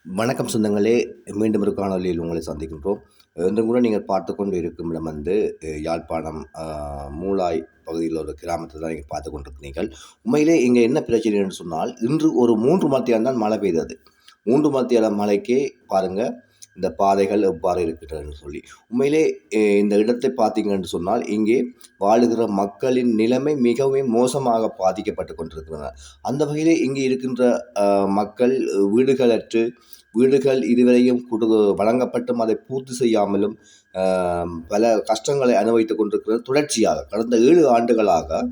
வணக்கம் சொந்தங்களே, மீண்டும் ஒரு காணொளியில் உங்களை சந்திக்கின்றோம். இன்றும் கூட நீங்கள் பார்த்து கொண்டு இருக்கும் இடம் வந்து யாழ்ப்பாணம் மூலாய் பகுதியில் ஒரு கிராமத்தில் தான் நீங்கள் பார்த்து கொண்டிருக்கிறீர்கள். உண்மையிலே இங்கே என்ன பிரச்சனை என்று சொன்னால், இன்று ஒரு 3 மணித்தியாலம் தான் மழை பெய்தது. 3 மணித்தியால மழைக்கே பாருங்கள் இந்த பாதைகள் எவ்வாறு இருக்கின்றதுன்னு சொல்லி. உண்மையிலே இந்த இடத்தை பார்த்தீங்கன்னு சொன்னால், இங்கே வாழுகிற மக்களின் நிலைமை மிகவும் மோசமாக பாதிக்கப்பட்டு கொண்டிருக்கின்றன. அந்த வகையிலே இங்கே இருக்கின்ற மக்கள் வீடுகளற்று வீடுகள் இதுவரையும் வழங்கப்பட்டும் அதை பூர்த்தி செய்யாமலும் பல கஷ்டங்களை அனுபவித்துக் கொண்டிருக்கிறது. தொடர்ச்சியாக கடந்த 7 ஆண்டுகளாக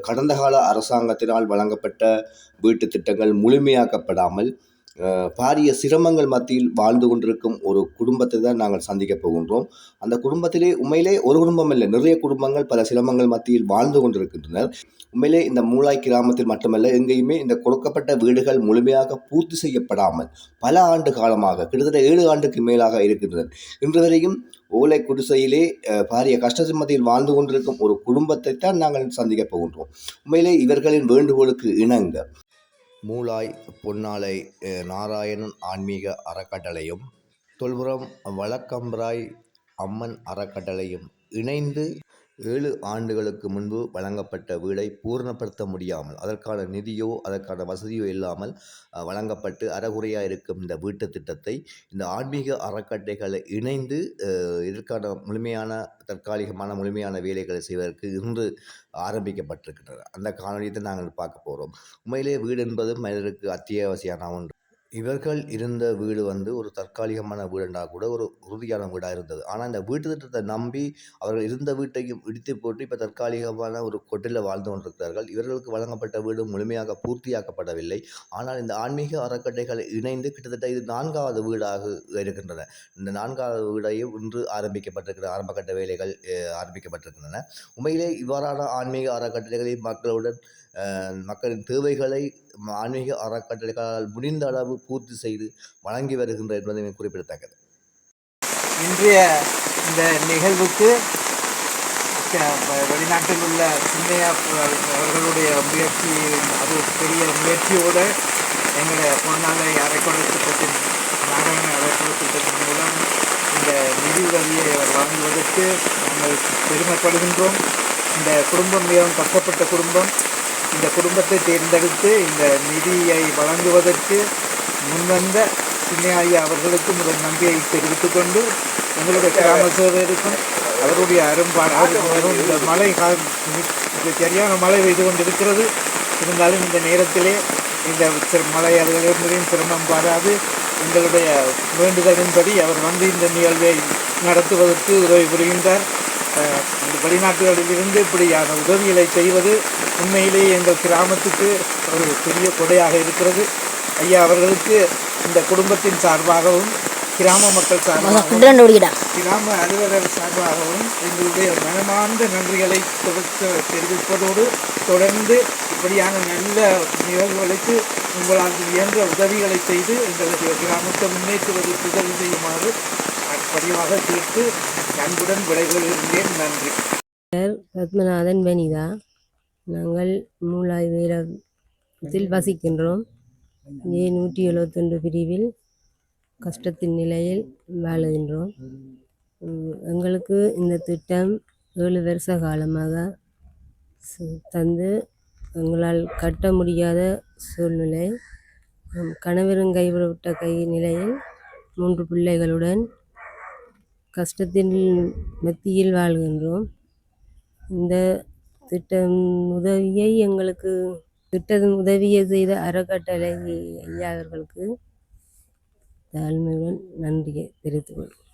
கடந்த கால அரசாங்கத்தினால் வழங்கப்பட்ட வீட்டு திட்டங்கள் முழுமையாக்கப்படாமல் பாரிய சிரமங்கள் மத்தியில் வாழ்ந்து கொண்டிருக்கும் ஒரு குடும்பத்தை தான் நாங்கள் சந்திக்கப் போகின்றோம். அந்த குடும்பத்திலே உண்மையிலே ஒரு குடும்பம் இல்லை, நிறைய குடும்பங்கள் பல சிரமங்கள் மத்தியில் வாழ்ந்து கொண்டிருக்கின்றனர். உண்மையிலே இந்த மூலாய் கிராமத்தில் மட்டுமல்ல, எங்கேயுமே இந்த கொடுக்கப்பட்ட வீடுகள் முழுமையாக பூர்த்தி செய்யப்படாமல் பல ஆண்டு காலமாக கிட்டத்தட்ட 7 ஆண்டுக்கு மேலாக இருக்கின்றன. இன்று வரையும் ஓலை குடிசையிலே பாரிய கஷ்டத்தின் மத்தியில் வாழ்ந்து கொண்டிருக்கும் ஒரு குடும்பத்தை தான் நாங்கள் சந்திக்கப் போகின்றோம். உண்மையிலே இவர்களின் வேண்டுகோளுக்கு இணங்க மூலாய் பொன்னாலை நாராயணன் ஆன்மீக அறக்கட்டளையும் தொல்புரம் வழக்கம்பராய் அம்மன் அறக்கட்டளையும் இணைந்து 7 ஆண்டுகளுக்கு முன்பு வழங்கப்பட்ட வீடை பூரணப்படுத்த முடியாமல், அதற்கான நிதியோ அதற்கான வசதியோ இல்லாமல் வழங்கப்பட்டு அறகுறையாக இருக்கும் இந்த வீட்டு திட்டத்தை இந்த ஆன்மீக அறக்கட்டைகளை இணைந்து இதற்கான முழுமையான வேலைகளை செய்வதற்கு இன்று ஆரம்பிக்கப்பட்டிருக்கின்றன. அந்த காணொலியை நாங்கள் பார்க்க போகிறோம். உண்மையிலே வீடு என்பது மனிதருக்கு அத்தியாவசியமான ஒன்று. இவர்கள் இருந்த வீடு வந்து ஒரு தற்காலிகமான வீடுண்டா கூட ஒரு உறுதியான வீடாக இருந்தது. ஆனால் இந்த வீட்டு திட்டத்தை நம்பி அவர்கள் இருந்த வீட்டையும் இடித்து போட்டு இப்போ தற்காலிகமான ஒரு கொட்டில் வாழ்ந்து கொண்டிருக்கிறார்கள். இவர்களுக்கு வழங்கப்பட்ட வீடு முழுமையாக பூர்த்தியாக்கப்படவில்லை. ஆனால் இந்த ஆன்மீக அறக்கட்டைகளை இணைந்து கிட்டத்தட்ட இது 4வது வீடாக இருக்கின்றன. இந்த 4வது வீடையும் இன்று ஆரம்பகட்ட வேலைகள் ஆரம்பிக்கப்பட்டிருக்கின்றன. உண்மையிலே இவ்வாறான ஆன்மீக அறக்கட்டளைகளை மக்களின் தேவைகளை ஆன்மீக அறக்கட்டளைகளால் முடிந்த அளவு பூர்த்தி செய்து வழங்கி வருகின்ற என்பதை குறிப்பிடத்தக்கது. இன்றைய இந்த நிகழ்வுக்கு வெளிநாட்டில் உள்ள சின்னையா அவர்களுடைய முயற்சி, அது பெரிய முயற்சியோடு எங்களுடைய பொன்னாலை அரைக்கொடை திட்டத்தின் நாராயண அரைக்கொடை திட்டத்தின் மூலம் இந்த நிதி உதவியை வழங்குவதற்கு நாங்கள் பெருமைப்படுகின்றோம். இந்த குடும்பம் மிகவும் கஷ்டப்பட்ட குடும்பம். இந்த குடும்பத்தை தேர்ந்தெடுத்து இந்த நிதியை வழங்குவதற்கு முன்வந்த சின்னையா அவர்களுக்கும் முதல் நன்றியை தெரிவித்துக் கொண்டு, எங்களுடைய கிராம சேவருக்கும் அவருடைய இந்த மழை சரியான மழை பெய்து கொண்டிருக்கிறது. இருந்தாலும் இந்த நேரத்திலே இந்த மழை அவர்களின் சிரமம் பாராது எங்களுடைய வேண்டுதலின்படி அவர் வந்து இந்த நிகழ்வை நடத்துவதற்கு உதவி புரிகின்றார். வெளிநாட்டுகளிலிருந்து இப்படியான உதவிகளை செய்வது உண்மையிலேயே எங்கள் கிராமத்துக்கு ஒரு பெரிய கொடையாக இருக்கிறது. ஐயா அவர்களுக்கு இந்த குடும்பத்தின் சார்பாகவும் கிராம மக்கள் சார்பாகவும் கிராம அலுவலர் சார்பாகவும் எங்களுடைய மனமார்ந்த நன்றிகளை தெரிவிப்பதோடு தொடர்ந்து இப்படியான நல்ல நிகழ்வுகளுக்கு உங்களால் இயன்ற உதவிகளை செய்து எங்களுடைய கிராமத்தை முன்னேற்றுவதற்கு உதவி செய்யுமாறு பதிவாக கேட்டு அன்புடன் விடைபெறுகின்றேன். நன்றி. பத்மநாதன் வனிதா. நாங்கள் மூலாய் வீரத்தில் வசிக்கின்றோம். 171 பிரிவில் கஷ்டத்தின் நிலையில் வாழுகின்றோம். எங்களுக்கு இந்த திட்டம் 7 வருஷ காலமாக தந்து எங்களால் கட்ட முடியாத சூழ்நிலை. கணவரும் கைவிட்ட நிலையில் 3 பிள்ளைகளுடன் கஷ்டத்தின் மத்தியில் வாழ்கின்றோம். இந்த உதவியை செய்த அறக்கட்டளை ஐயா அவர்களுக்கு தாழ்மையுடன் நன்றியை தெரிவித்துக் கொள்கிறேன்.